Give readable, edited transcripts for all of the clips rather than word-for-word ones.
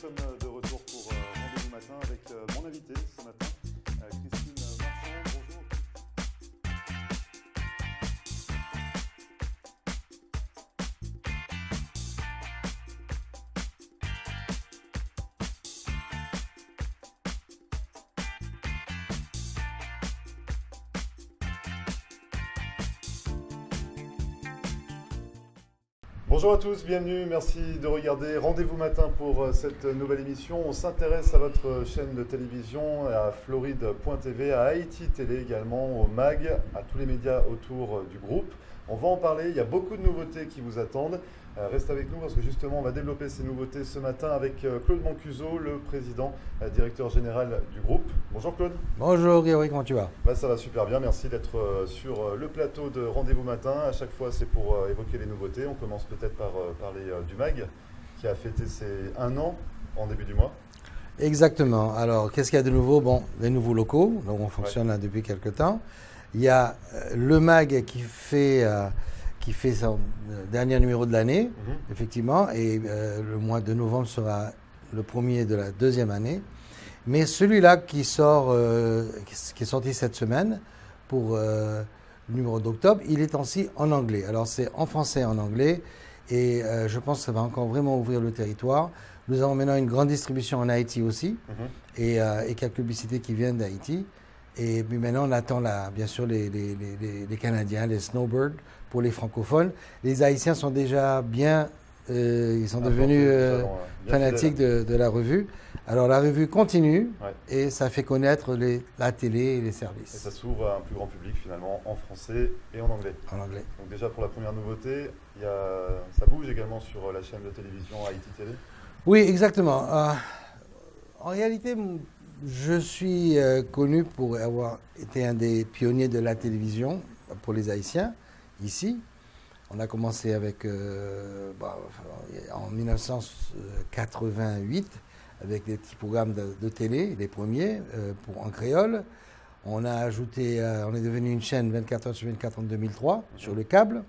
sommes de retour pour Rendez-vous Matin avec mon invité ce matin, Christine Marchand. Bonjour. Bonjour à tous, bienvenue, merci de regarder Rendez-vous Matin pour cette nouvelle émission. On s'intéresse à votre chaîne de télévision, à Floride.tv, à Haïti Télé également, au MAG, à tous les médias autour du groupe. On va en parler, il y a beaucoup de nouveautés qui vous attendent. Reste avec nous parce que justement on va développer ces nouveautés ce matin avec Claude Mancuso, le président, directeur général du groupe. Bonjour Claude. Bonjour Grégory, comment tu vas? Ça va super bien, merci d'être sur le plateau de Rendez-vous Matin. À chaque fois c'est pour évoquer les nouveautés. On commence peut-être par parler du MAG qui a fêté ses 1 an en début du mois. Exactement. Alors qu'est-ce qu'il y a de nouveau? Bon, les nouveaux locaux, donc on fonctionne là depuis quelques temps. Il y a le MAG qui fait son dernier numéro de l'année, effectivement, et le mois de novembre sera le premier de la deuxième année. Mais celui-là qui est sorti cette semaine pour le numéro d'octobre, il est aussi en anglais. Alors c'est en français et en anglais, et je pense que ça va encore vraiment ouvrir le territoire. Nous avons maintenant une grande distribution en Haïti aussi, et quelques publicités qui viennent d'Haïti. Et puis maintenant, on attend bien sûr les Canadiens, les Snowbirds pour les francophones. Les Haïtiens sont déjà bien, ils sont devenus fanatiques de la revue. Alors la revue continue et ça fait connaître la télé et les services. Et ça s'ouvre à un plus grand public finalement en français et en anglais. En anglais. Donc déjà pour la première nouveauté, ça bouge également sur la chaîne de télévision Haïti Télé. Oui, exactement. En réalité, je suis connu pour avoir été un des pionniers de la télévision pour les Haïtiens, ici. On a commencé avec, en 1988 avec des petits programmes de télé, les premiers, en créole. On a ajouté, on est devenu une chaîne 24 heures sur 24 en 2003 sur le câble.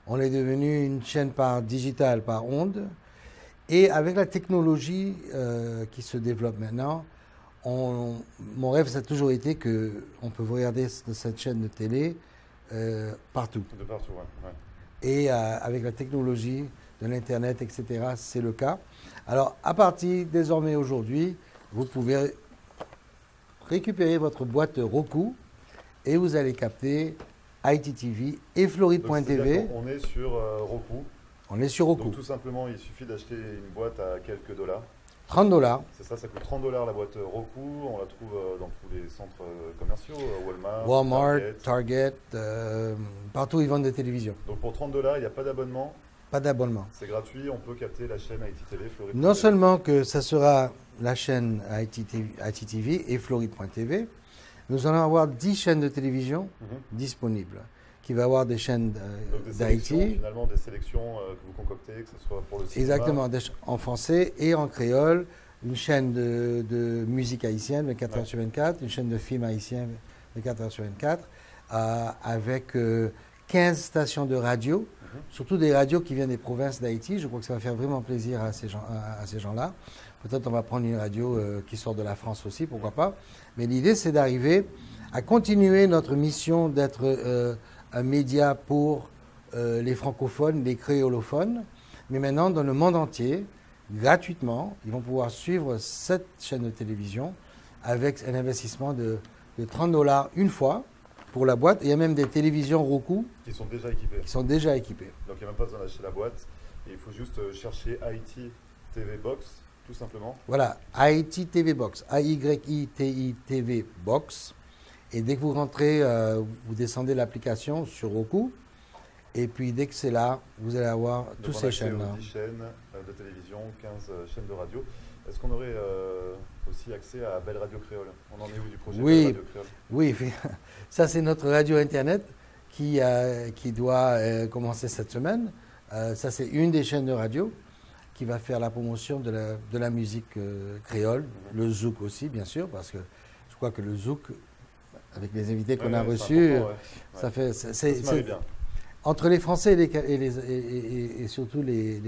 On est devenu une chaîne par digital, par onde. Et avec la technologie qui se développe maintenant, mon rêve, ça a toujours été qu'on peut regarder cette chaîne de télé partout. De partout, ouais. Et avec la technologie de l'Internet, etc., c'est le cas. Alors, à partir désormais aujourd'hui, vous pouvez récupérer votre boîte Roku et vous allez capter Haïti TV et Floride.tv. On est sur Roku. On est sur Roku. Donc tout simplement, il suffit d'acheter une boîte à quelques $. 30 $. C'est ça coûte 30 $ la boîte Roku. On la trouve dans tous les centres commerciaux, Walmart, Target, partout ils vendent des télévisions. Donc pour 30 $, il n'y a pas d'abonnement. Pas d'abonnement. C'est gratuit, on peut capter la chaîne Haïti Télé, Floride. Non seulement que ça sera la chaîne Haïti TV et Floride.tv, nous allons avoir 10 chaînes de télévision disponibles, qui va avoir des chaînes d'Haïti. Finalement, des sélections que vous concoctez, que ce soit pour le cinéma. Exactement, en français et en créole. Une chaîne de musique haïtienne, 24 heures sur 24, une chaîne de films haïtiens, 24 heures sur 24, avec 15 stations de radio, surtout des radios qui viennent des provinces d'Haïti. Je crois que ça va faire vraiment plaisir à ces gens-là. Peut-être on va prendre une radio qui sort de la France aussi, pourquoi pas. Mais l'idée, c'est d'arriver à continuer notre mission d'être un média pour les francophones, les créolophones, mais maintenant dans le monde entier, gratuitement, ils vont pouvoir suivre cette chaîne de télévision avec un investissement de 30 $ une fois pour la boîte. Il y a même des télévisions Roku qui sont déjà équipées. Donc il n'y a même pas besoin d'acheter la boîte. Et il faut juste chercher Haïti TV Box, tout simplement. Voilà, Haïti TV Box, AYITI TV Box. Et dès que vous rentrez, vous descendez l'application sur Roku. Et puis dès que c'est là, vous allez avoir toutes ces chaînes-là. 10 chaînes de télévision, 15 chaînes de radio. Est-ce qu'on aurait aussi accès à Belle Radio Créole? On en est où du projet Belle Radio Créole? Oui, ça c'est notre radio Internet qui doit commencer cette semaine. Ça c'est une des chaînes de radio qui va faire la promotion de la musique créole, le zouk aussi bien sûr, parce que je crois que le zouk, avec les invités qu'on a reçus, ça fait... bien. Entre les Français et surtout les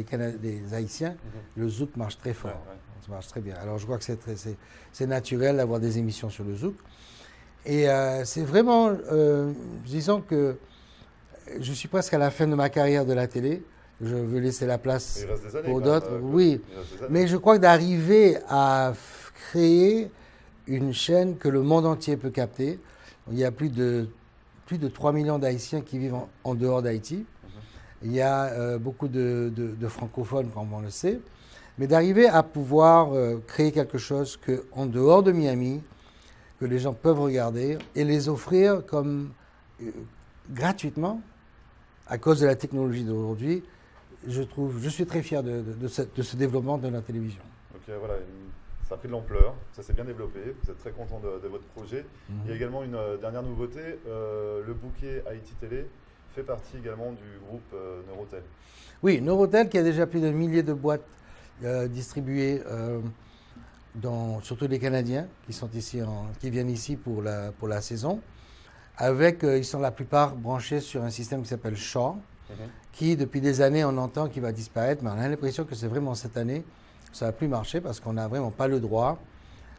Haïtiens, le zouk marche très fort. Ça marche très bien. Alors je crois que c'est naturel d'avoir des émissions sur le Zouk. Et c'est vraiment, disons que je suis presque à la fin de ma carrière de la télé. Je veux laisser la place pour d'autres. Oui, mais je crois que d'arriver à créer une chaîne que le monde entier peut capter. Il y a plus de 3 millions d'Haïtiens qui vivent en dehors d'Haïti. Il y a beaucoup de francophones, comme on le sait. Mais d'arriver à pouvoir créer quelque chose qu'en dehors de Miami, que les gens peuvent regarder et les offrir comme gratuitement à cause de la technologie d'aujourd'hui, je suis très fier de ce développement de la télévision. Donc voilà, ça a pris de l'ampleur, ça s'est bien développé, vous êtes très content de votre projet. Il y a également une dernière nouveauté, le bouquet Haïti Télé fait partie également du groupe Neurotel. Oui, Neurotel qui a déjà plus de milliers de boîtes distribuées surtout les Canadiens qui sont ici, qui viennent ici pour la saison. Ils sont la plupart branchés sur un système qui s'appelle Shaw, qui depuis des années on entend qu'il va disparaître, mais on a l'impression que c'est vraiment cette année que ça ne va plus marcher parce qu'on n'a vraiment pas le droit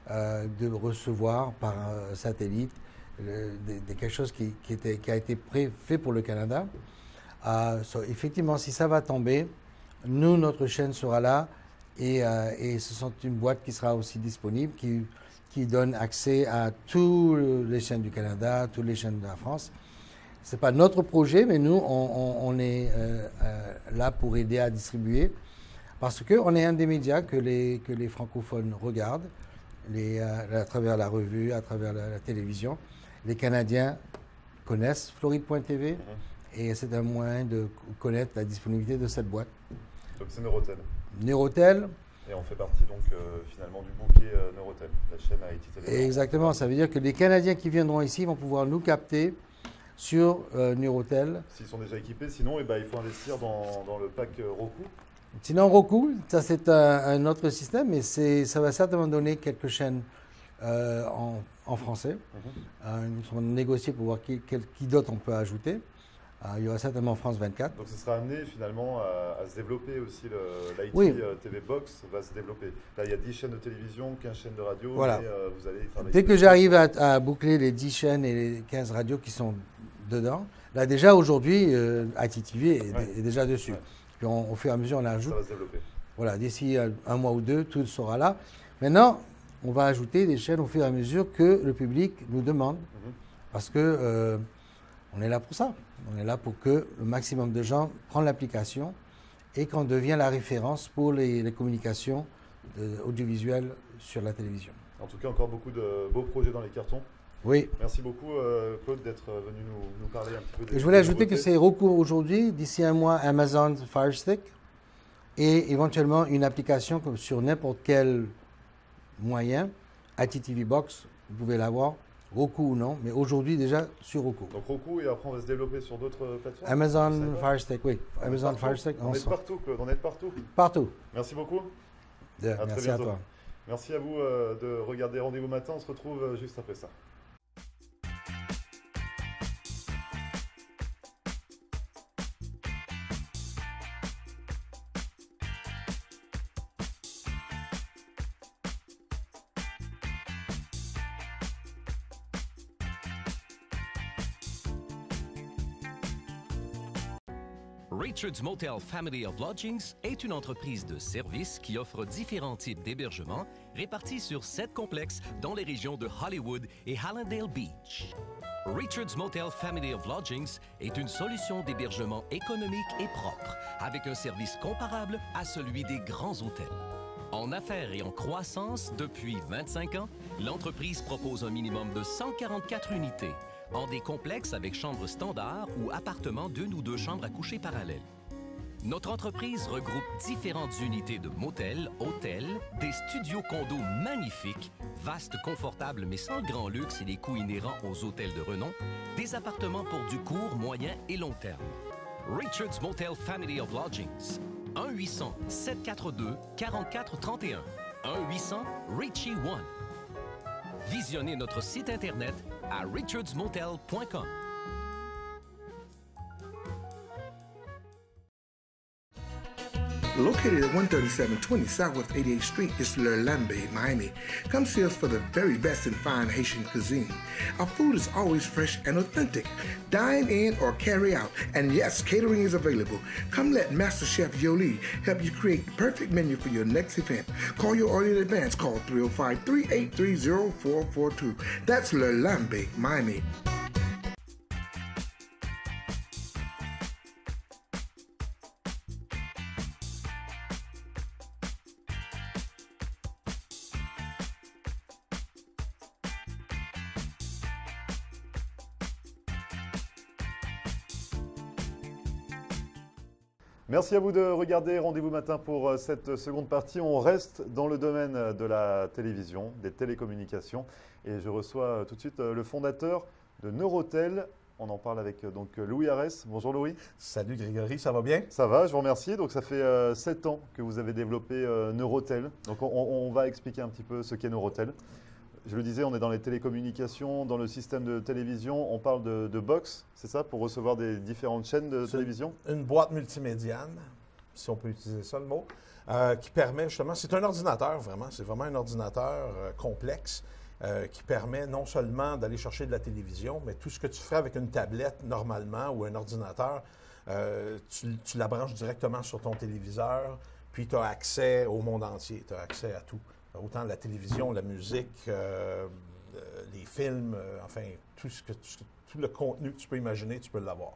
de recevoir par satellite quelque chose qui a été fait pour le Canada. Effectivement, si ça va tomber, notre chaîne sera là et ce sont une boîte qui sera aussi disponible, qui donne accès à toutes les chaînes du Canada, toutes les chaînes de la France. Ce n'est pas notre projet, mais nous, on est là pour aider à distribuer parce qu'on est un des médias que les francophones regardent à travers la revue, à travers la télévision. Les Canadiens connaissent Floride.tv et c'est un moyen de connaître la disponibilité de cette boîte. Donc c'est Neurotel. Neurotel. Et on fait partie donc finalement du bouquet Neurotel, la chaîne Haïti Télé. Exactement, ça veut dire que les Canadiens qui viendront ici vont pouvoir nous capter sur Neurotel. S'ils sont déjà équipés, sinon il faut investir dans le pack Roku. Sinon Roku, ça c'est un autre système, mais ça va certainement donner quelques chaînes en français. Nous sommes négociés pour voir qui d'autres on peut ajouter. Il y aura certainement France 24. Donc ce sera amené finalement à se développer aussi, l'IT TV Box va se développer. Là il y a 10 chaînes de télévision, 15 chaînes de radio, voilà. Mais vous allez travailler. Dès que j'arrive à boucler les 10 chaînes et les 15 radios qui sont dedans, là déjà aujourd'hui, ITTV est déjà dessus. Ouais. Puis au fur et à mesure on ajoute. Ça va se développer. Voilà, d'ici un mois ou deux, tout sera là. Maintenant, on va ajouter des chaînes au fur et à mesure que le public nous demande. Parce que on est là pour ça. On est là pour que le maximum de gens prennent l'application et qu'on devienne la référence pour les communications audiovisuelles sur la télévision. En tout cas, encore beaucoup de beaux projets dans les cartons. Oui. Merci beaucoup, Claude, d'être venu nous parler un petit peu des. Je voulais ajouter que c'est recours aujourd'hui, d'ici un mois, Amazon Fire Stick et éventuellement une application comme sur n'importe quel moyen, ITTV Box, vous pouvez l'avoir. Roku ou non, mais aujourd'hui déjà sur Roku. Donc Roku et après on va se développer sur d'autres plateformes. Amazon Fire Stick, oui. Amazon Fire Stick. On est partout, Claude, on est partout. Partout. Merci beaucoup. Merci à toi. Merci à vous de regarder Rendez-vous Matin. On se retrouve juste après ça. Richard's Motel Family of Lodgings est une entreprise de services qui offre différents types d'hébergements répartis sur 7 complexes dans les régions de Hollywood et Hallandale Beach. Richard's Motel Family of Lodgings est une solution d'hébergement économique et propre, avec un service comparable à celui des grands hôtels. En affaires et en croissance depuis 25 ans, l'entreprise propose un minimum de 144 unités, en des complexes avec chambres standards ou appartements d'1 ou 2 chambres à coucher parallèles. Notre entreprise regroupe différentes unités de motels, hôtels, des studios condos magnifiques, vastes, confortables mais sans le grand luxe et les coûts inhérents aux hôtels de renom, des appartements pour du court, moyen et long terme. Richard's Motel Family of Lodgings. 1-800-742-4431. 1-800-RICHIE-1. Visionnez notre site internet à richardsmotel.com. Located at 13720 Southwest 88th Street is Le Lambe, Miami. Come see us for the very best in fine Haitian cuisine. Our food is always fresh and authentic. Dine in or carry out, and yes, catering is available. Come let Master Chef Yoli help you create the perfect menu for your next event. Call your order in advance. Call 305-383-0442. That's Le Lambe, Miami. Merci à vous de regarder Rendez-vous matin pour cette seconde partie. On reste dans le domaine de la télévision, des télécommunications. Et je reçois tout de suite le fondateur de Neurotel. On en parle avec donc Louis Arès. Bonjour Louis. Salut Grégory, ça va bien? Ça va, je vous remercie. Donc ça fait 7 ans que vous avez développé Neurotel. Donc on va expliquer un petit peu ce qu'est Neurotel. Je le disais, on est dans les télécommunications, dans le système de télévision. On parle de box, c'est ça, pour recevoir des différentes chaînes de télévision? Une boîte multimédiane, si on peut utiliser ça le mot, qui permet justement, c'est un ordinateur vraiment, c'est vraiment un ordinateur complexe qui permet non seulement d'aller chercher de la télévision, mais tout ce que tu ferais avec une tablette normalement ou un ordinateur, tu la branches directement sur ton téléviseur, puis tu as accès au monde entier, tu as accès à tout. Autant la télévision, la musique, les films, enfin, tout le contenu que tu peux imaginer, tu peux l'avoir.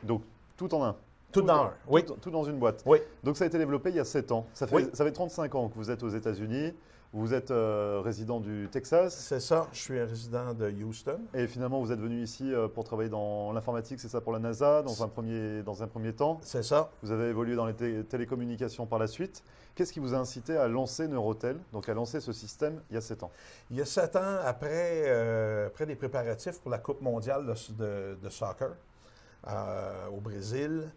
Donc, tout en un. Tout dans un, oui. Tout dans une boîte. Oui. Donc, ça a été développé il y a 7 ans. Ça fait 35 ans que vous êtes aux États-Unis. Vous êtes résident du Texas. C'est ça, je suis un résident de Houston. Et finalement, vous êtes venu ici pour travailler dans l'informatique, c'est ça, pour la NASA, dans un premier temps. C'est ça. Vous avez évolué dans les télécommunications par la suite. Qu'est-ce qui vous a incité à lancer Neurotel, donc à lancer ce système il y a 7 ans? Il y a 7 ans, après les préparatifs pour la Coupe mondiale de soccer au Brésil,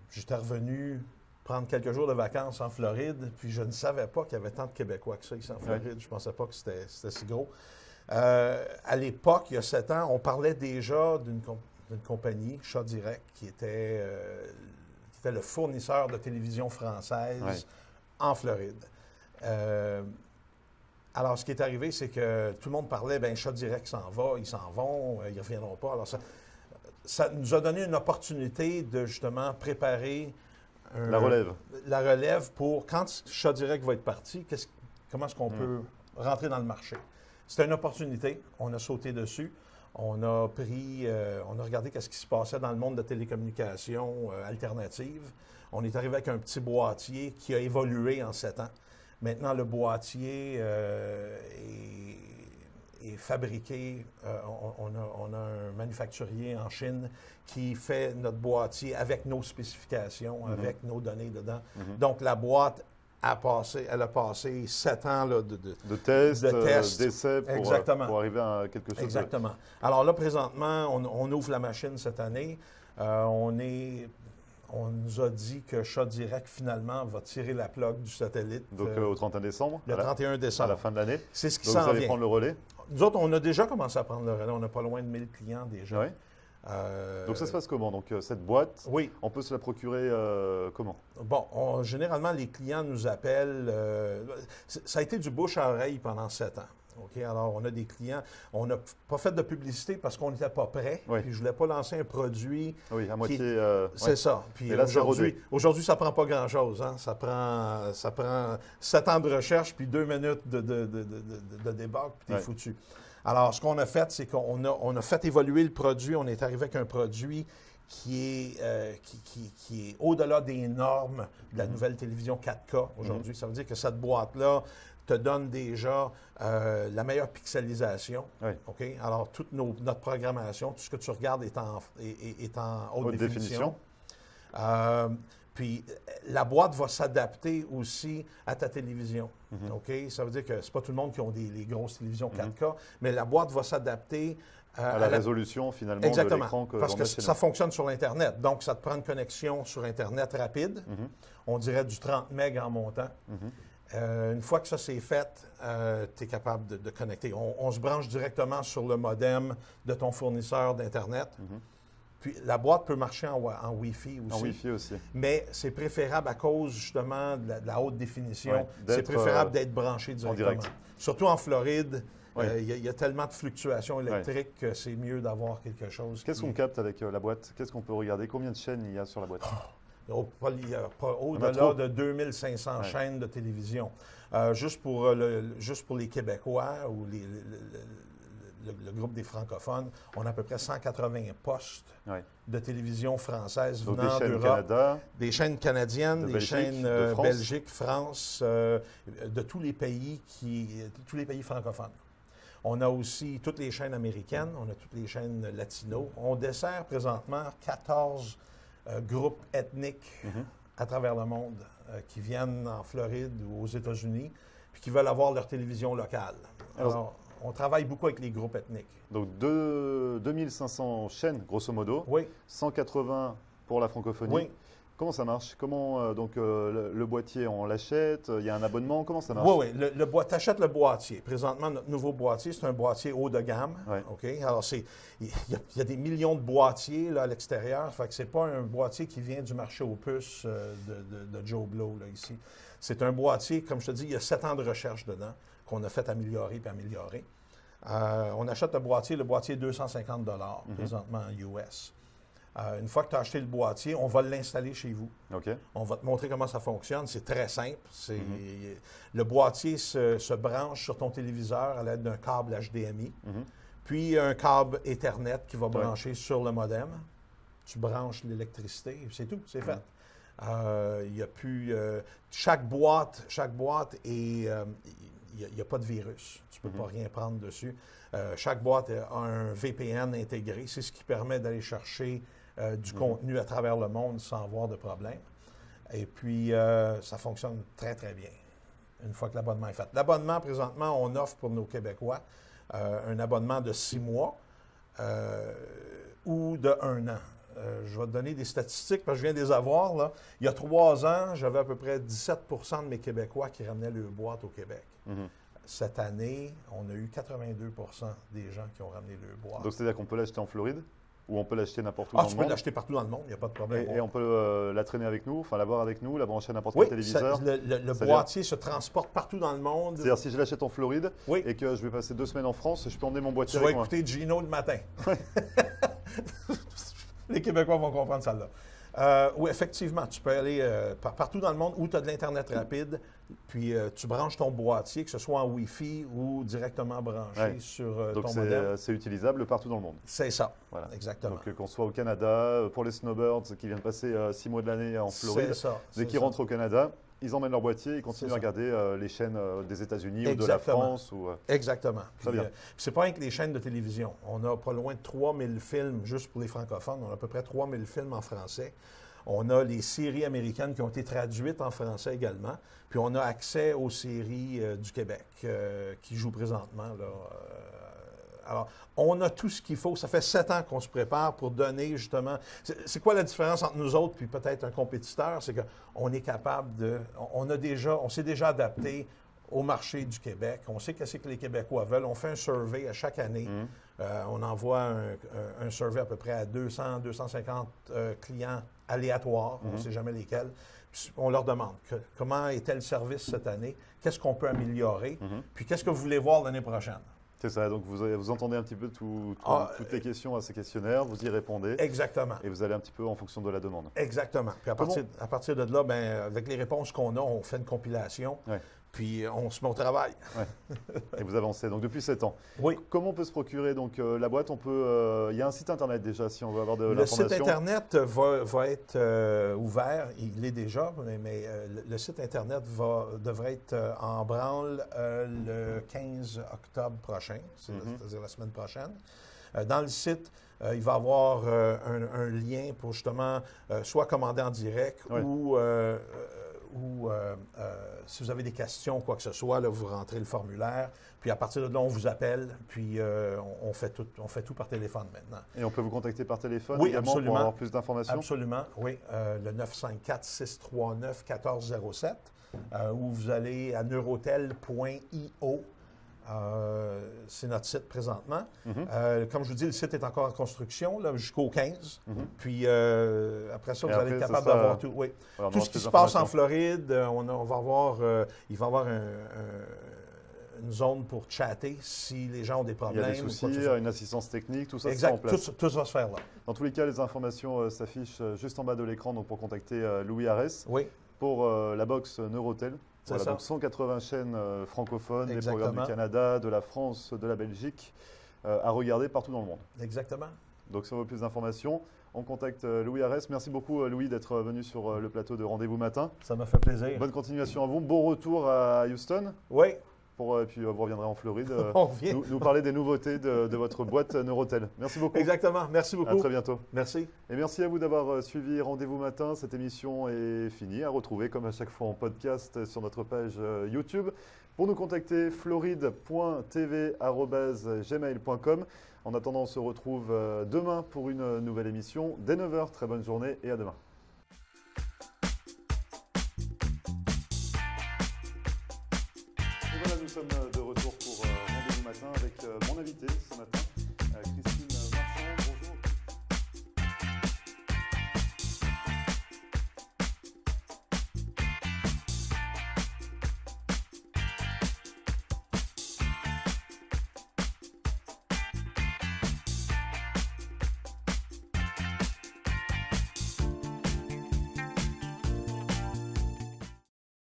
j'étais revenu prendre quelques jours de vacances en Floride, puis je ne savais pas qu'il y avait tant de Québécois que ça ici en Floride. Ouais. Je ne pensais pas que c'était si gros. À l'époque, il y a 7 ans, on parlait déjà d'une compagnie, Chat Direct, qui était le fournisseur de télévision française en Floride. Alors, ce qui est arrivé, c'est que tout le monde parlait, bien, Chat Direct s'en va, ils s'en vont, ils ne reviendront pas. Alors, ça nous a donné une opportunité de justement préparer la relève. La relève pour quand Chat Direct va être parti, comment est-ce qu'on peut rentrer dans le marché. C'était une opportunité, on a sauté dessus. On a regardé ce qui se passait dans le monde de télécommunications alternatives. On est arrivé avec un petit boîtier qui a évolué en 7 ans. Maintenant, le boîtier est fabriqué. On a un manufacturier en Chine qui fait notre boîtier avec nos spécifications, avec nos données dedans. Donc, la boîte elle a passé 7 ans là, de tests, d'essais pour arriver à quelque chose. Exactement. Alors là, présentement, on ouvre la machine cette année. On nous a dit que Chat Direct, finalement, va tirer la plug du satellite. Donc au 31 décembre? Le 31 décembre. À la fin de l'année? C'est ce qui s'en vient. Vous allez prendre le relais? Nous autres, on a déjà commencé à prendre le relais. On a pas loin de 1000 clients déjà. Oui. Donc ça se passe comment? Donc cette boîte, on peut se la procurer comment? Bon, généralement, les clients nous appellent. Ça a été du bouche à oreille pendant 7 ans. OK? Alors, on a des clients. On n'a pas fait de publicité parce qu'on n'était pas prêt. Puis je ne voulais pas lancer un produit. Oui, à moitié. C'est ça. Puis là, aujourd'hui, ça ne prend pas grand-chose. Hein? Ça prend 7 ans de recherche puis 2 minutes de débug, puis t'es foutu. Alors, ce qu'on a fait, c'est qu'on a fait évoluer le produit. On est arrivé avec un produit qui est au-delà des normes de la nouvelle télévision 4K aujourd'hui. Ça veut dire que cette boîte-là te donne déjà la meilleure pixelisation. OK? Alors, toute notre programmation, tout ce que tu regardes est en haute définition. Puis, la boîte va s'adapter aussi à ta télévision. OK? Ça veut dire que c'est pas tout le monde qui ont les grosses télévisions 4K, mais la boîte va s'adapter à la résolution, finalement, de l'écran que parce que ça fonctionne sur l'Internet. Donc, ça te prend une connexion sur Internet rapide. On dirait du 30 MB en montant. Une fois que ça c'est fait, tu es capable de connecter. On se branche directement sur le modem de ton fournisseur d'Internet. Puis la boîte peut marcher en Wi-Fi aussi. En Wi-Fi aussi. Mais c'est préférable à cause justement de la haute définition. Ouais, c'est préférable d'être branché directement. En direct. Surtout en Floride, Ouais. il y a tellement de fluctuations électriques que c'est mieux d'avoir quelque chose. Qu'est-ce qu'on capte avec la boîte? Qu'est-ce qu'on peut regarder? Combien de chaînes il y a sur la boîte? Il y a pas au-delà de 2500 chaînes de télévision. Juste pour les Québécois ou le groupe des francophones, on a à peu près 180 postes de télévision française donc venant des chaînes d'Europe. Canada, des chaînes canadiennes, des chaînes de France. Belgique, France, de tous les pays francophones. On a aussi toutes les chaînes américaines, on a toutes les chaînes latino. On dessert présentement 14 groupes ethniques à travers le monde qui viennent en Floride ou aux États-Unis puis qui veulent avoir leur télévision locale. Alors, on travaille beaucoup avec les groupes ethniques. Donc 2500 chaînes, grosso modo. Oui. 180 pour la francophonie. Oui. Comment ça marche? Comment le boîtier, on l'achète? Il y a un abonnement? Comment ça marche? Oui, oui. Tu achètes le boîtier. Présentement, notre nouveau boîtier, c'est un boîtier haut de gamme. Ouais. OK? Alors, il y a des millions de boîtiers là, à l'extérieur. Fait que c'est pas un boîtier qui vient du marché aux puces de Joe Blow, là, ici. C'est un boîtier, comme je te dis, il y a 7 ans de recherche dedans qu'on a fait améliorer puis améliorer. On achète le boîtier est 250 $ présentement en US. Une fois que tu as acheté le boîtier, on va l'installer chez vous. OK. On va te montrer comment ça fonctionne. C'est très simple. Le boîtier se branche sur ton téléviseur à l'aide d'un câble HDMI, puis un câble Ethernet qui va brancher sur le modem. Tu branches l'électricité, c'est tout, c'est fait. Il y a plus... chaque boîte est... il n'y a pas de virus. Tu ne peux pas rien prendre dessus. Chaque boîte a un VPN intégré. C'est ce qui permet d'aller chercher du contenu à travers le monde sans avoir de problème. Et puis, ça fonctionne très, très bien une fois que l'abonnement est fait. L'abonnement, présentement, on offre pour nos Québécois un abonnement de 6 mois ou de 1 an. Je vais te donner des statistiques parce que je viens de les avoir. Là. Il y a 3 ans, j'avais à peu près 17 % de mes Québécois qui ramenaient leur boîte au Québec. Cette année, on a eu 82 % des gens qui ont ramené leur boîte. Donc, c'est-à-dire qu'on peut l'acheter en Floride ou on peut l'acheter n'importe où dans le monde? Tu peux l'acheter partout dans le monde, il n'y a pas de problème. Et on peut la traîner avec nous, enfin l'avoir avec nous, la brancher à n'importe quel téléviseur? Le boîtier se transporte partout dans le monde. C'est-à-dire, si je l'achète en Floride et que je vais passer 2 semaines en France, je peux emmener mon boîtier avec moi? Tu vas écouter Gino le matin. Les Québécois vont comprendre ça là. Oui, effectivement, tu peux aller partout dans le monde où tu as de l'Internet rapide, puis tu branches ton boîtier, que ce soit en Wi-Fi ou directement branché sur ton modem. Donc, c'est utilisable partout dans le monde. C'est ça, voilà. Exactement. Donc, qu'on soit au Canada, pour les snowbirds qui viennent passer 6 mois de l'année en Floride, dès qu'ils rentrent au Canada, ils emmènent leur boîtier et continuent à regarder les chaînes des États-Unis ou de la France. Exactement. Très bien. C'est pas rien que les chaînes de télévision. On a pas loin de 3000 films juste pour les francophones. On a à peu près 3000 films en français. On a les séries américaines qui ont été traduites en français également. Puis on a accès aux séries du Québec qui jouent présentement. Là, alors, on a tout ce qu'il faut. Ça fait 7 ans qu'on se prépare pour donner justement... C'est quoi la différence entre nous autres puis peut-être un compétiteur? C'est qu'on est capable de... On s'est déjà adapté au marché du Québec. On sait qu'est-ce que les Québécois veulent. On fait un survey à chaque année. On envoie un survey à peu près à 200, 250 clients aléatoires. On ne sait jamais lesquels. Puis on leur demande comment était le service cette année, qu'est-ce qu'on peut améliorer, puis qu'est-ce que vous voulez voir l'année prochaine. C'est ça, donc vous entendez un petit peu toutes les questions à ces questionnaires, vous y répondez. Exactement. Et vous allez un petit peu en fonction de la demande. Exactement. Puis à partir de là, ben, avec les réponses qu'on a, on fait une compilation. Puis on se met au travail. Et vous avancez. Donc depuis 7 ans. Oui. Comment on peut se procurer donc la boîte? Il y a un site internet déjà si on veut avoir de l'information. Le site internet va être ouvert. Il l'est déjà, mais le site internet devrait être en branle le 15 octobre prochain, c'est-à-dire la semaine prochaine. Dans le site, il va y avoir un lien pour justement soit commander en direct ou si vous avez des questions ou quoi que ce soit, là, vous rentrez le formulaire, puis à partir de là, on vous appelle, puis on fait tout par téléphone maintenant. Et on peut vous contacter par téléphone également pour avoir plus d'informations? Absolument, oui. Le 954-639-1407, où vous allez à neurotel.io. C'est notre site présentement. Comme je vous dis, le site est encore en construction jusqu'au 15. Puis après ça, vous allez être capable d'avoir tout. Oui. Tout ce qui se passe en Floride, on va avoir, il va y avoir une zone pour chatter si les gens ont des problèmes. Il y a des soucis, une assistance technique, tout ça exact. En place. Tout va se faire là. Dans tous les cas, les informations s'affichent juste en bas de l'écran donc pour contacter Louis Arès. Oui. Pour la box Neurotel. Voilà, donc 180 chaînes francophones, des programmes du Canada, de la France, de la Belgique, à regarder partout dans le monde. Exactement. Donc si on veut plus d'informations, on contacte Louis Arès. Merci beaucoup Louis d'être venu sur le plateau de Rendez-vous Matin. Ça m'a fait plaisir. Bonne continuation à vous. Bon retour à Houston. Oui. Et puis vous reviendrez en Floride nous parler des nouveautés de votre boîte Neurotel. Merci beaucoup. Exactement. Merci beaucoup. À très bientôt. Merci. Et merci à vous d'avoir suivi Rendez-vous Matin. Cette émission est finie. À retrouver comme à chaque fois en podcast sur notre page YouTube. Pour nous contacter, floride.tv@gmail.com. En attendant, on se retrouve demain pour une nouvelle émission dès 9h. Très bonne journée et à demain. Nous sommes de retour pour